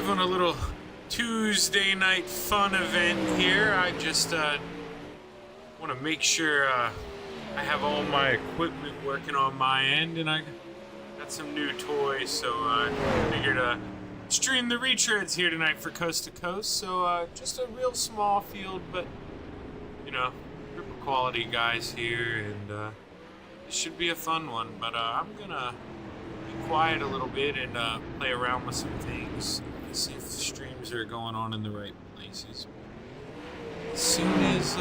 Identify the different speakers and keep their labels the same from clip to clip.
Speaker 1: live on a little Tuesday night fun event here. I just want to make sure I have all my equipment working on my end, and I got some new toys, so I figured stream the retreads here tonight for Coast to Coast. So just a real small field, but you know, group of quality guys here, and it should be a fun one. But I'm gonna be quiet a little bit and play around with some things, see if the streams are going on in the right places. As soon as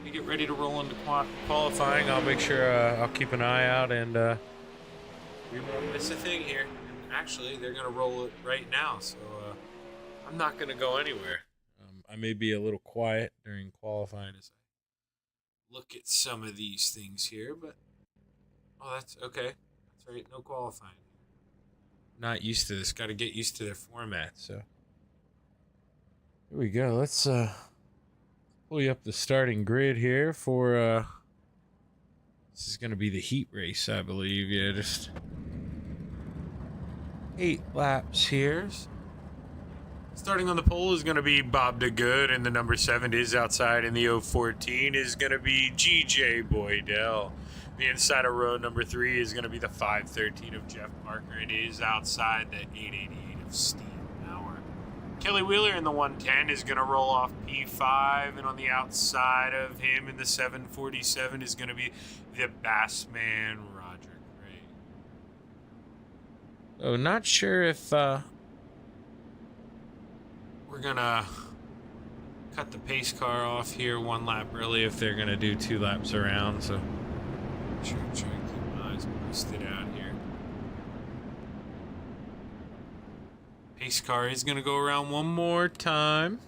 Speaker 1: we get ready to roll into qualifying, I'll make sure I'll keep an eye out, and we won't miss a thing here. And actually, they're gonna roll it right now, so I'm not gonna go anywhere. I may be a little quiet during qualifying as I look at some of these things here, but oh, that's okay. That's right, no qualifying. Not used to this. Got to get used to their format. So here we go. Let's pull you up the starting grid here for this is going to be the heat race, I believe. Yeah, just 8 laps here. Starting on the pole is going to be Bob DeGood, and the number 7 is outside, and the 014 is going to be GJ Boydell. The inside of row number 3 is going to be the 513 of Jeff Parker, and it is outside the 888 of Steve Maurer. Kelly Wheeler in the 110 is going to roll off P5, and on the outside of him in the 747 is going to be the Bassman Roger Gray. So not sure if we're going to cut the pace car off here 1 lap early if they're going to do 2 laps around, so try and keep my eyes posted out here. Pace car is going to go around one more time.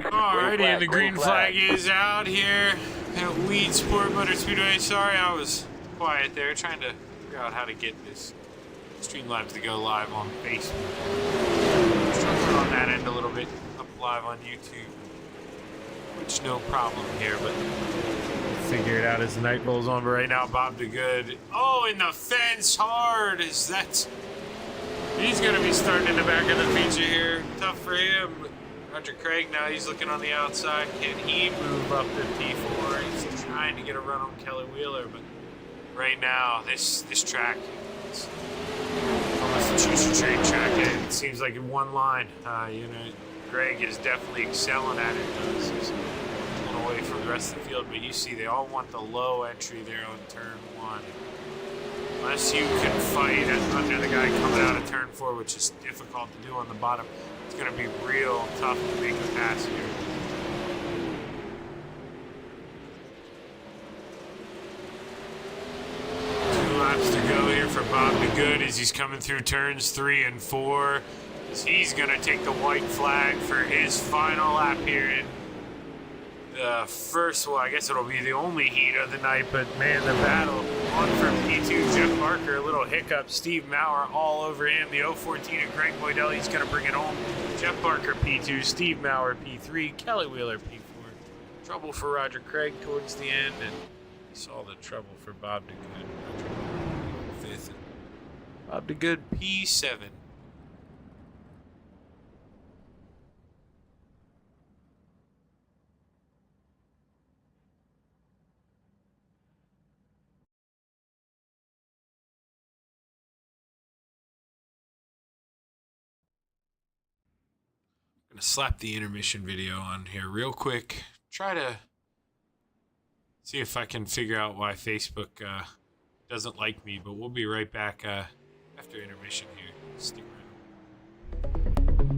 Speaker 1: Alrighty, and the green flag is out here at Weedsport Motor Speedway. Sorry, I was quiet there, trying to figure out how to get this Streamlabs to go live on Facebook. Struggling on that end a little bit, up live on YouTube, which no problem here, but figure it out as the night rolls on. But right now, Bob DeGood, oh, in the fence hard, is that? He's gonna be starting in the back of the feature here. Tough for him. Roger Craig now, he's looking on the outside. Can he move up to P4? He's trying to get a run on Kelly Wheeler, but right now, this track is almost a choose your trade track. It seems like in one line, you know, Greg is definitely excelling at it. He's pulling away from the rest of the field, but you see they all want the low entry there on turn 1. Unless you can fight under the guy coming out of turn 4, which is difficult to do on the bottom. It's going to be real tough to make a pass here. Two laps to go here for Bob DeGood as he's coming through turns 3 and 4. He's going to take the white flag for his final lap here in the first, well, I guess it'll be the only heat of the night, but man, the battle on from P2, Jeff Parker, a little hiccup, Steve Maurer all over him, the 014 and Greg Boydell, he's going to bring it home. Jeff Parker P2, Steve Maurer P3, Kelly Wheeler P4. Trouble for Roger Craig towards the end, and you saw the trouble for Bob DeGood, 5th. Bob DeGood P7. Gonna slap the intermission video on here real quick. Try to see if I can figure out why Facebook doesn't like me, but we'll be right back after intermission here. Stick around.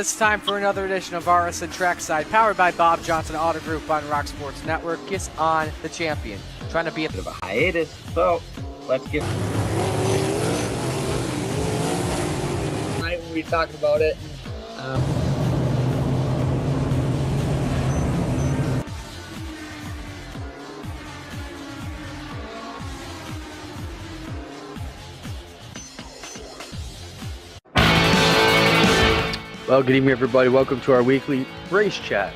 Speaker 2: it's time for another edition of RSN Trackside, powered by Bob Johnson Auto Group on Rock Sports Network. Kiss on the champion. Trying to be a bit of a hiatus, so let's get... Tonight we'll be talking about it. Well, good evening, everybody. Welcome to our weekly race chat.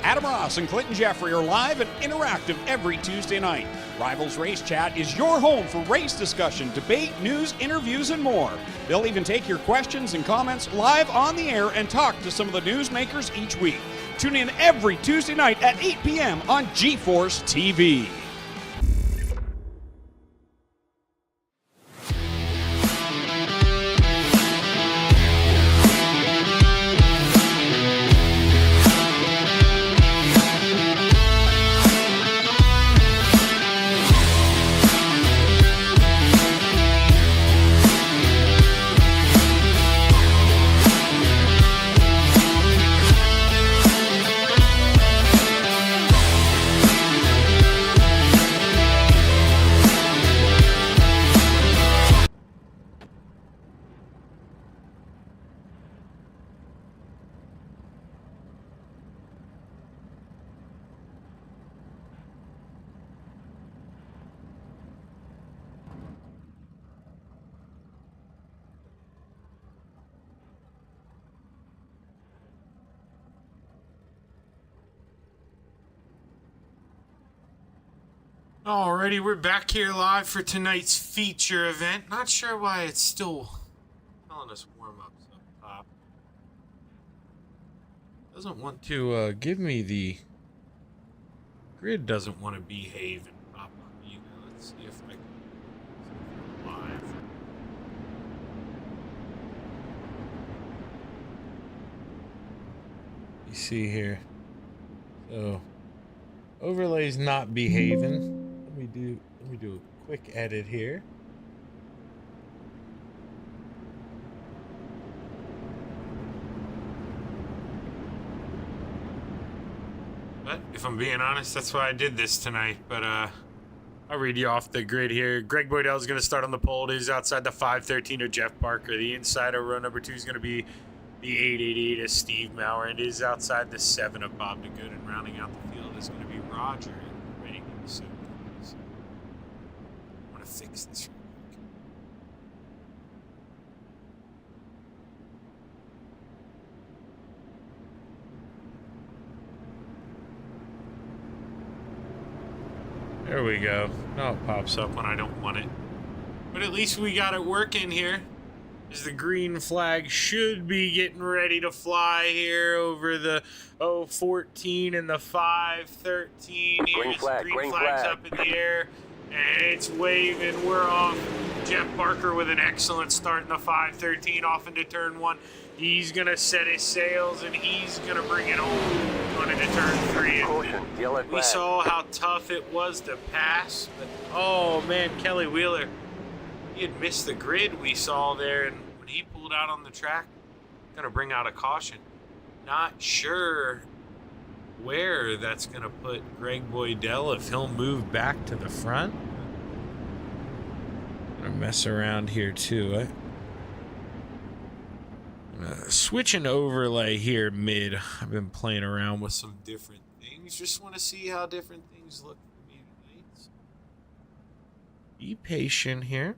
Speaker 3: Adam Ross and Clinton Jeffrey are live and interactive every Tuesday night. Rivals Race Chat is your home for race discussion, debate, news, interviews, and more. They'll even take your questions and comments live on the air and talk to some of the newsmakers each week. Tune in every Tuesday night at 8 p.m. on GeForce TV.
Speaker 1: Alrighty, we're back here live for tonight's feature event. Not sure why it's still telling us warm-ups up top. Doesn't want to give me the... Grid doesn't want to behave and pop up either. Let's see if I can live. You see here. So, overlay's not behaving. Let me do a quick edit here. But if I'm being honest, that's why I did this tonight. But I'll read you off the grid here. Greg Boydell is going to start on the pole. It is outside the 513 of Jeff Parker. The inside of row number 2 is going to be the 888 of Steve Maurer. And it is outside the 7 of Bob DeGood. And rounding out the field is going to be Roger and Reagan. So I want to fix this real quick. There we go. Now it pops up when I don't want it. But at least we got it working here. As the green flag should be getting ready to fly here over the 014 and the 513. Green flag's up in the air. And it's waving. We're off. Jeff Parker with an excellent start in the 513 off into turn 1. He's going to set his sails and he's going to bring it home. Going into turn 3. We saw how tough it was to pass. But, oh, man, Kelly Wheeler. He had missed the grid we saw there, and when he pulled out on the track, going to bring out a caution. Not sure where that's going to put Greg Boydell, if he'll move back to the front. Going to mess around here too. Switch and overlay here mid. I've been playing around with some different things. Just want to see how different things look for me tonight. So be patient here.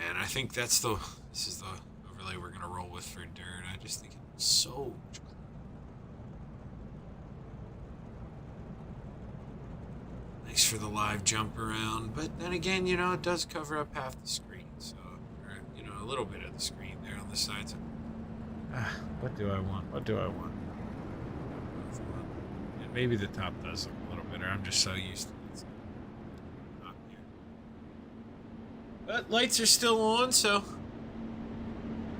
Speaker 1: And I think this is the overlay we're gonna roll with for dirt. I just think it's so much. Nice for the live jump around, but then again, it does cover up half the screen, so a little bit of the screen there on the sides. What do I want? And maybe the top does look a little better. I'm just so used to it. Not here. But lights are still on, so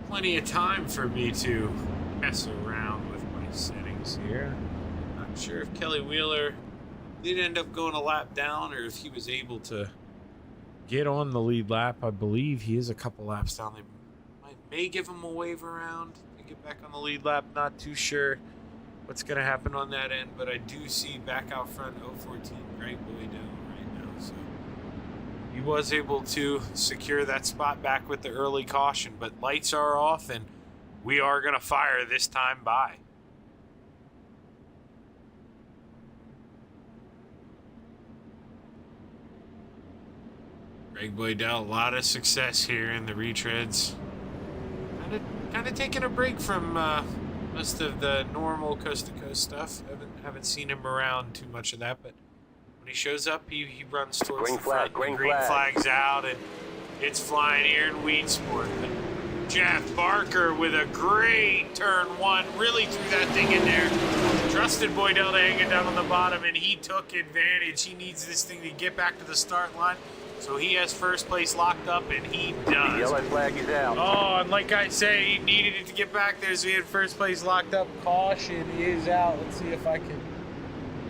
Speaker 1: plenty of time for me to mess around with my settings here. Not sure if Kelly Wheeler did end up going a lap down, or if he was able to get on the lead lap. I believe he is a couple laps down. They may give him a wave around to get back on the lead lap. Not too sure what's going to happen on that end, but I do see back out front 014 Great Boy down right now. So he was able to secure that spot back with the early caution, but lights are off and we are going to fire this time by. Greg Boydell, a lot of success here in the retreads. Kind of taking a break from most of the normal coast-to-coast stuff. Haven't seen him around too much of that, but when he shows up, he runs towards the front. Green flag's out, and it's flying here in Weedsport. But Jeff Barker with a great turn one, really threw that thing in there. Trusted Boydell to hang it down on the bottom, and he took advantage. He needs this thing to get back to the start line. So he has first place locked up, and he does.
Speaker 4: The yellow flag is out.
Speaker 1: Oh, and like I say, he needed it to get back there, so he had first place locked up. Caution is out. Let's see if I can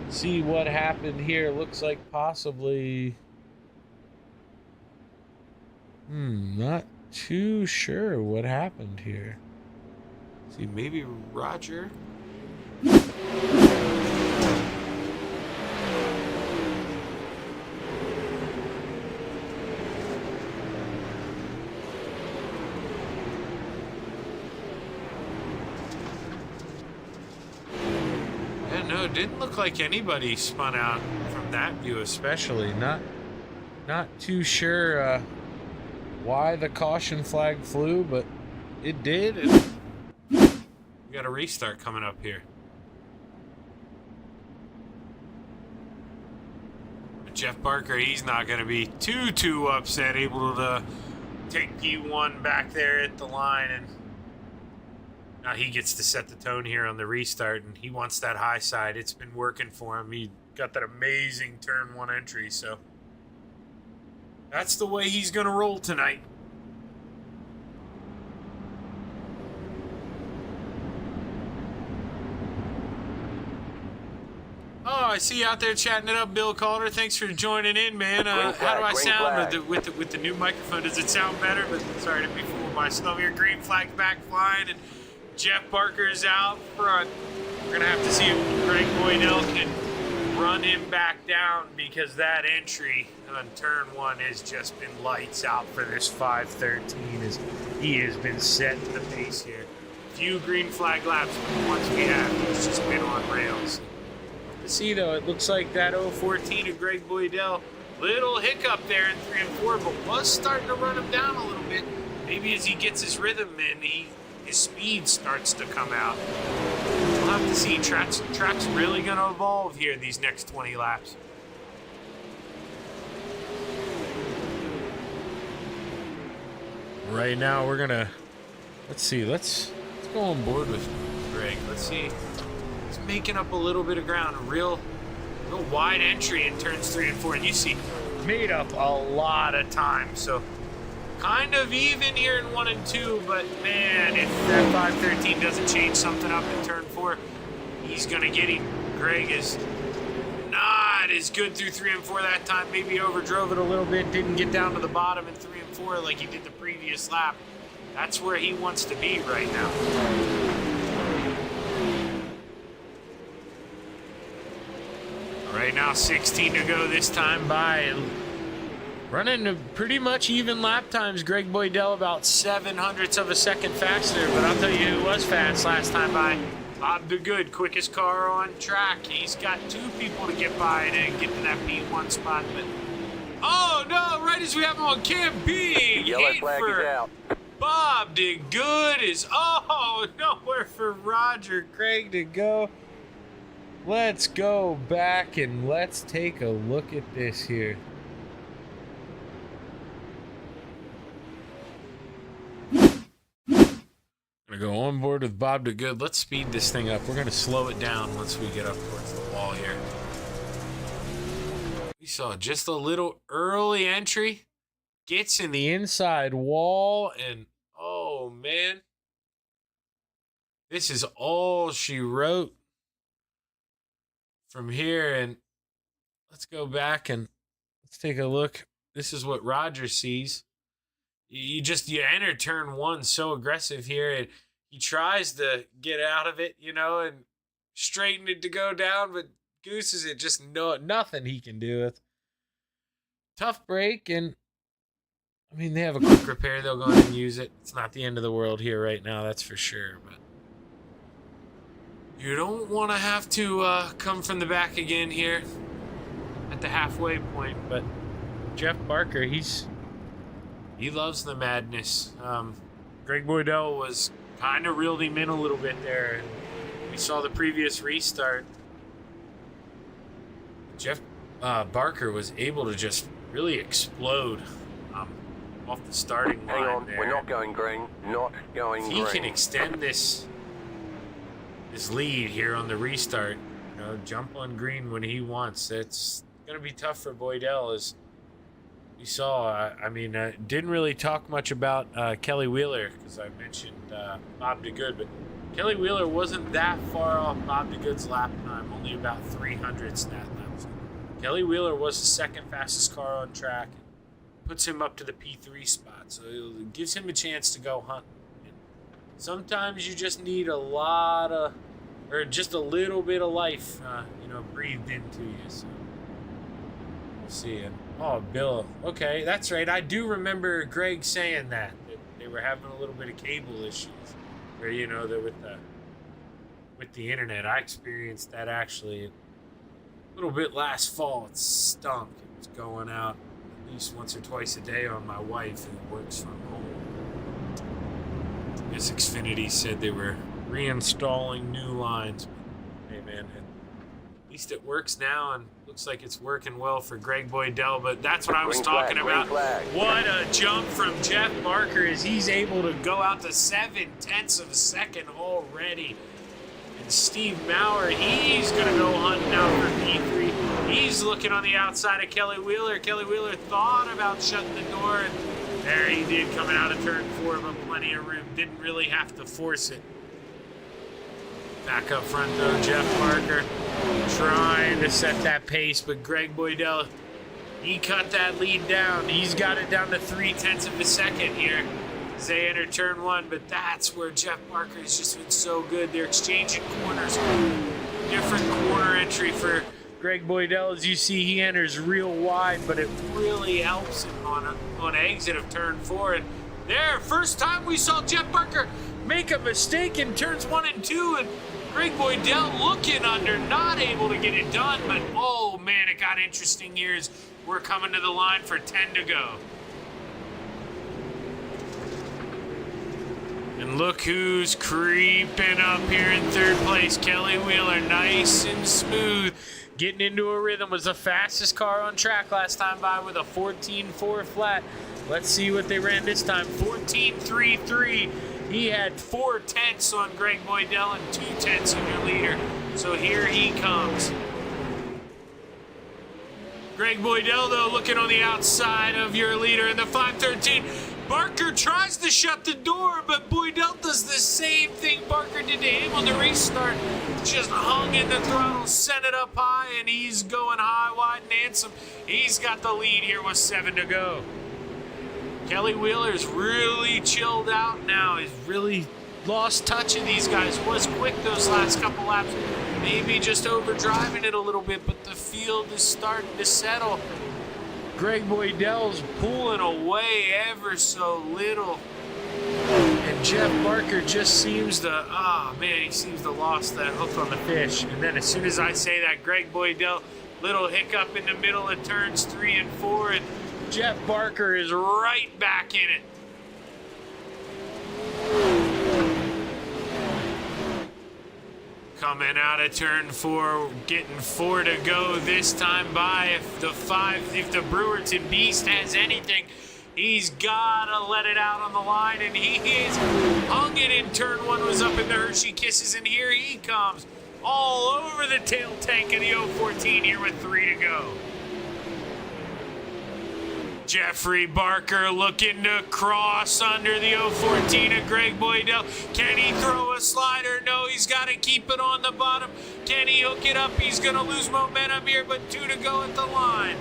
Speaker 1: see what happened here. Looks like possibly... not too sure what happened here. See, maybe Roger... No, it didn't look like anybody spun out from that view, especially. Not too sure why the caution flag flew, but it did. And we got a restart coming up here. But Jeff Barker, he's not going to be too upset, able to take P1 back there at the line, and now he gets to set the tone here on the restart, and he wants that high side. It's been working for him. He got that amazing turn one entry, so that's the way he's going to roll tonight. Oh, I see you out there chatting it up, Bill Calder. Thanks for joining in, man. How do I sound with the new microphone? Does it sound better? But sorry to be fooled by stuff here. Green flag back flying, and Jeff Barker's out front. We're going to have to see if Greg Boydell can run him back down, because that entry on turn one has just been lights out for this 513 as he has been set to the pace here. Few green flag laps, but the ones we have, he's just been on rails. To see, though, it looks like that 014 of Greg Boydell, little hiccup there in 3 and 4, but was starting to run him down a little bit. Maybe as he gets his rhythm in, his speed starts to come out. We'll have to see. Track's really going to evolve here these next 20 laps. Right now, we're going to... Let's go on board with Greg. Let's see. He's making up a little bit of ground. A real wide entry in turns 3 and 4. And you see, made up a lot of time. So kind of even here in 1 and 2, but man, if that 513 doesn't change something up in turn 4, he's gonna get him. Greg is not as good through 3 and 4 that time. Maybe overdrove it a little bit, didn't get down to the bottom in 3 and 4 like he did the previous lap. That's where he wants to be right now. Right now, 16 to go this time by. Running pretty much even lap times. Greg Boydell about 0.07 of a second faster, but I'll tell you who was fast last time by. Bob the Good, quickest car on track. He's got 2 people to get by to get to that P1 spot, but oh no! Right as we have him on camping,
Speaker 4: Yellow flag is out.
Speaker 1: Bob did good is nowhere for Roger Craig to go. Let's go back and let's take a look at this here. Gonna go on board with Bob the Good. Let's speed this thing up. We're gonna slow it down once we get up towards the wall here. We saw just a little early entry. Gets in the inside wall, and oh man, this is all she wrote from here. And let's go back and let's take a look. This is what Roger sees. You enter turn one so aggressive here, and he tries to get out of it, and straighten it to go down, but Gooses it just nothing he can do with. Tough break, and I mean they have a quick repair. They'll go ahead and use it. It's not the end of the world here right now, that's for sure. But you don't want to have to come from the back again here at the halfway point. But Jeff Barker, he loves the madness. Greg Boydell was kind of reeled him in a little bit there. We saw the previous restart. Jeff Barker was able to just really explode off the starting line.
Speaker 4: Hang on,
Speaker 1: there.
Speaker 4: we're not going green. Not going
Speaker 1: If
Speaker 4: green.
Speaker 1: he can extend this lead here on the restart, jump on green when he wants. It's going to be tough for Boydell, as we saw. Didn't really talk much about Kelly Wheeler because I mentioned Bob DeGood, but Kelly Wheeler wasn't that far off Bob DeGood's lap time, only about 300 stat laps. Kelly Wheeler was the second fastest car on track, puts him up to the P3 spot, so it gives him a chance to go hunt. And sometimes you just need just a little bit of life, breathed into you. So we'll see. And Bill, okay, that's right. I do remember Greg saying that they were having a little bit of cable issues, where with the internet. I experienced that actually a little bit last fall. It stunk. It was going out at least once or twice a day on my wife, who works from home. I guess Xfinity said they were reinstalling new lines. But, hey man, at least it works now, and looks like it's working well for Greg Boydell. But that's what I was talking about. What a jump from Jeff Barker, as he's able to go out to 0.7 of a second already. And Steve Maurer, he's going to go hunting out for P3. He's looking on the outside of Kelly Wheeler. Kelly Wheeler thought about shutting the door, and there he did, coming out of turn 4, but plenty of room. Didn't really have to force it. Back up front, though, Jeff Barker trying to set that pace, but Greg Boydell, he cut that lead down. He's got it down to 0.3 of a second here as they enter turn 1, but that's where Jeff Barker has just been so good. They're exchanging corners. Different corner entry for Greg Boydell. As you see, he enters real wide, but it really helps him on exit of turn 4. And there, first time we saw Jeff Barker make a mistake in turns 1 and 2, and Greg Boydell looking under, not able to get it done. But oh man, it got interesting here as we're coming to the line for 10 to go. And look who's creeping up here in third place. Kelly Wheeler, nice and smooth, getting into a rhythm. Was the fastest car on track last time by with a 14.4 flat. Let's see what they ran this time. 14.33. He had 0.4 on Greg Boydell and 0.2 on your leader. So here he comes. Greg Boydell, though, looking on the outside of your leader in the 5.13. Barker tries to shut the door, but Boydell does the same thing Barker did to him on the restart. Just hung in the throttle, sent it up high, and he's going high, wide, and handsome. He's got the lead here with 7 to go. Kelly Wheeler's really chilled out now. He's really lost touch of these guys. Was quick those last couple laps. Maybe just overdriving it a little bit, but the field is starting to settle. Greg Boydell's pulling away ever so little. And Jeff Barker just seems to, he seems to lost that hook on the fish. And then as soon as I say that, Greg Boydell, little hiccup in the middle of turns 3 and 4, and Jeff Barker is right back in it. Coming out of turn 4, getting 4 to go this time by. If the Brewerton Beast has anything, he's gotta let it out on the line, and he is hung it in turn 1, was up in the Hershey Kisses, and here he comes all over the tail tank of the 014 here with 3 to go. Jeffrey Barker looking to cross under the 014 of Greg Boydell. Can he throw a slider? No, he's got to keep it on the bottom. Can he hook it up? He's going to lose momentum here, but 2 to go at the line.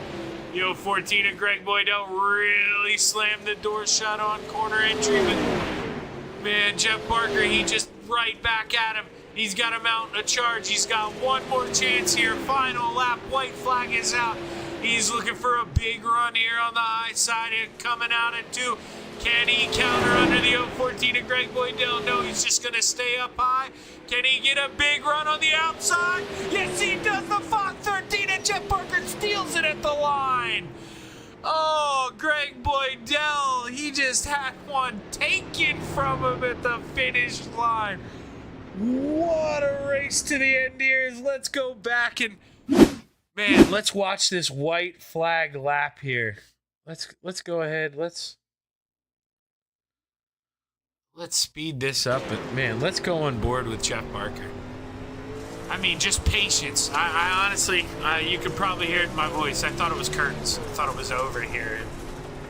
Speaker 1: The 014 of Greg Boydell really slammed the door shut on corner entry, but man, Jeff Barker, he just right back at him. He's got to mount a charge. He's got one more chance here. Final lap, white flag is out. He's looking for a big run here on the high side and coming out at 2. Can he counter under the 014 of Greg Boydell? No, he's just going to stay up high. Can he get a big run on the outside? Yes, he does. The Fox 13 and Jeff Barker steals it at the line. Oh, Greg Boydell, he just had one taken from him at the finish line. What a race to the end here. Let's go back and... Man, let's watch this white flag lap here. Let's go ahead. Let's speed this up. But man, let's go on board with Jeff Barker. I mean, just patience. I honestly, you could probably hear it in my voice. I thought it was curtains. I thought it was over here. And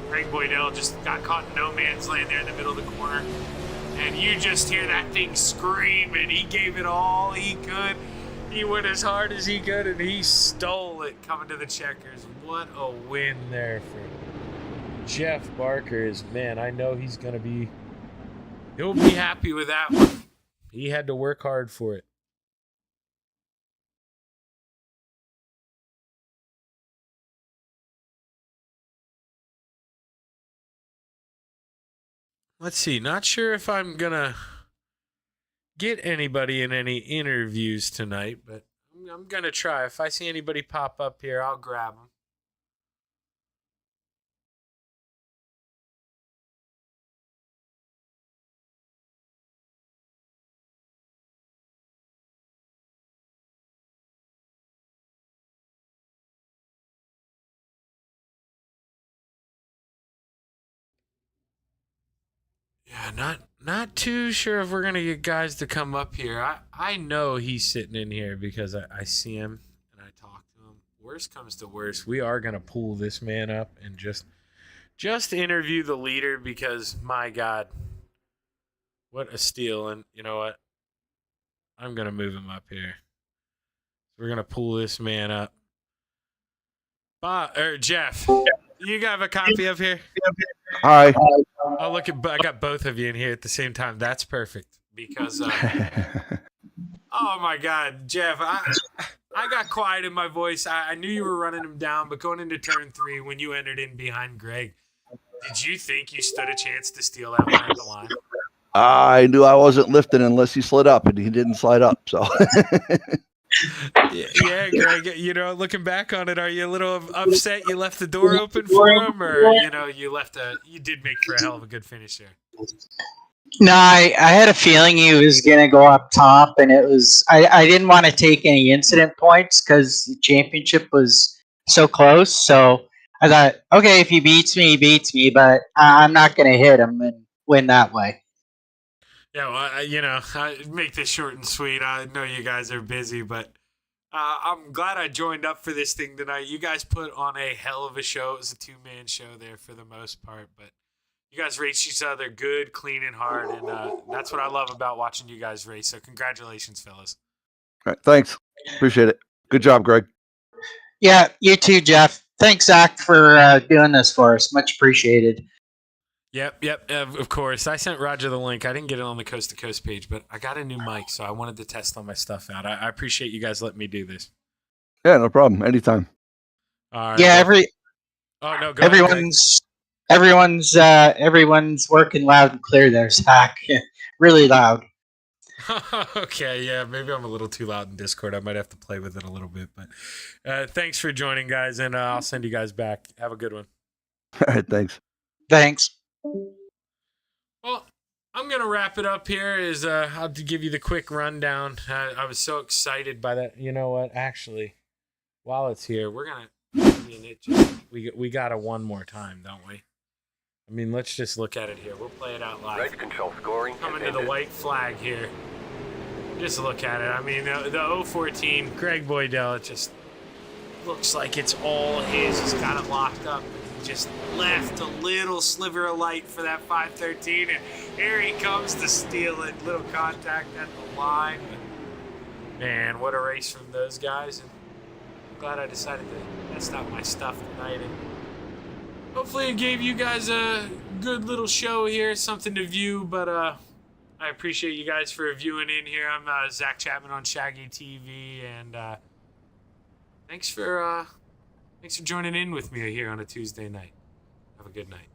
Speaker 1: Greg Boydell just got caught in no man's land there in the middle of the corner. And you just hear that thing scream, and he gave it all he could. He went as hard as he could, and he stole it coming to the checkers. What a win there for Jeff Barker. Man, I know he'll be happy with that one. He had to work hard for it. Let's see. Not sure if I'm going to get anybody in any interviews tonight, but I'm going to try. If I see anybody pop up here, I'll grab them. Yeah, not too sure if we're gonna get guys to come up here. I know he's sitting in here because I see him and I talk to him. Worst comes to worst, we are gonna pull this man up and just interview the leader because my God, what a steal! And you know what? I'm gonna move him up here. We're gonna pull this man up. Jeff, you have a copy of here?
Speaker 5: Hi.
Speaker 1: Oh, look, I got both of you in here at the same time. That's perfect because, oh my God, Jeff, I got quiet in my voice. I knew you were running him down, but going into turn 3 when you entered in behind Greg, did you think you stood a chance to steal that one at the line?
Speaker 5: I knew I wasn't lifting unless he slid up, and he didn't slide up. So,
Speaker 1: yeah, Greg. You know, looking back on it, are you a little upset you left the door open for him, or you did make for a hell of a good finish there?
Speaker 6: No, I had a feeling he was gonna go up top, and I didn't want to take any incident points because the championship was so close. So I thought, okay, if he beats me, he beats me, but I'm not gonna hit him and win that way.
Speaker 1: Yeah, well, I make this short and sweet. I know you guys are busy, but I'm glad I joined up for this thing tonight. You guys put on a hell of a show. It was a 2-man show there for the most part, but you guys raced each other good, clean, and hard, and that's what I love about watching you guys race. So congratulations, fellas.
Speaker 5: all right, thanks. Appreciate it. Good job, Greg.
Speaker 6: Yeah, you too, Jeff. Thanks, Zach, for doing this for us. Much appreciated.
Speaker 1: Yep, of course. I sent Roger the link. I didn't get it on the Coast to Coast page, but I got a new mic, so I wanted to test all my stuff out. I appreciate you guys letting me do this.
Speaker 5: Yeah, no problem. Anytime.
Speaker 1: All right.
Speaker 6: Yeah,
Speaker 1: Everyone's
Speaker 6: everyone's working loud and clear there, Zach. Really loud.
Speaker 1: Okay, yeah, maybe I'm a little too loud in Discord. I might have to play with it a little bit, but thanks for joining, guys, and I'll send you guys back. Have a good one.
Speaker 5: All right, thanks.
Speaker 6: Thanks.
Speaker 1: Well, I'm going to wrap it up here. I'll give you the quick rundown. I was so excited by that. You know what? Actually, while it's here, we're going to, we got to one more time, don't we? I mean, let's just look at it here. We'll play it out live.
Speaker 4: Race control scoring.
Speaker 1: Coming to the white flag here. Just look at it. I mean, the 014, Greg Boydell, it just looks like it's all his. He's got it locked up. just left a little sliver of light for that 513, and here he comes to steal it. Little contact at the line. But man, what a race from those guys. And I'm glad I decided to test out my stuff tonight. And hopefully it gave you guys a good little show here, something to view. But I appreciate you guys for viewing in here. I'm Zach Chapman on Shaggy TV, and thanks for joining in with me here on a Tuesday night. Have a good night.